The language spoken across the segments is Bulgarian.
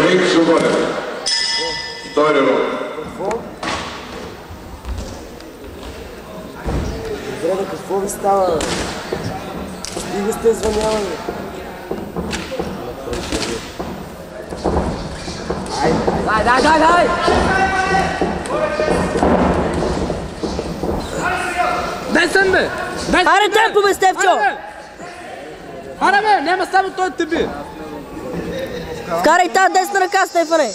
Доминик Шогонев. Втори род. Добре, какво ви става? Стига сте звънявали. Дай! Десен бе! Аре темпо бе, Стефчо! Аре бе, няма само той те би! Вкарай тази десна ръка, Стефане!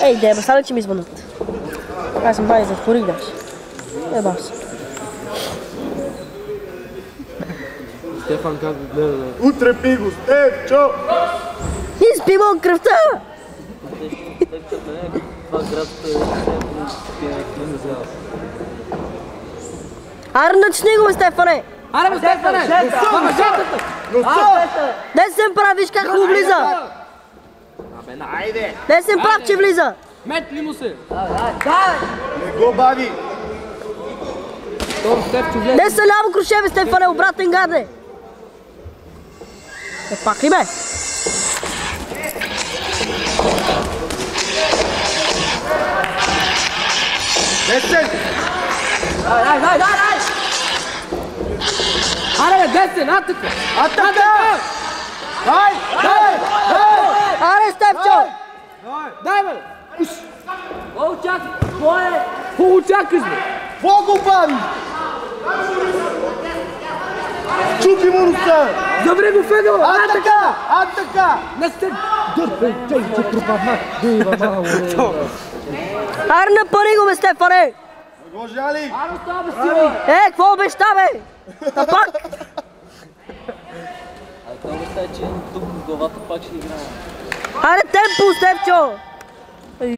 Ей, деба, стане, че ми звънат. Аз съм бай, затворих даже. Еба се. Стефан как го гледа, бе? Утре пи го, Стефчо! Изпи му кръвта! Това градската е... Аре, начни го, бе, Стефане! Аре бе, Стефане! Мъжетата! Десен прав, виж как му влиза! Абе, найде! Десен прав, че влиза! Мет ли му се? Не го бави! То, Стефчо влезе. Десен ляво круше, бе, Стефане, обратен гарде! Пак ли, бе? Десен! Дай! Аре бе, десен, атака! Атака! Дай! Аре, Стефчо! Дай бе! Какво очакваш? Какво очакваш бе? Какво го бави? Чупи му носа! Забри го въгъла! Атака! Не сте... Дърпе, че пропаднах! Дива мало! Аре, напари го, бе, Стефане! Не го жали! Какво обеща, бе? Та пак! Това да става, че тук в главата пак ще играе. Аре, темпо, Стефчо!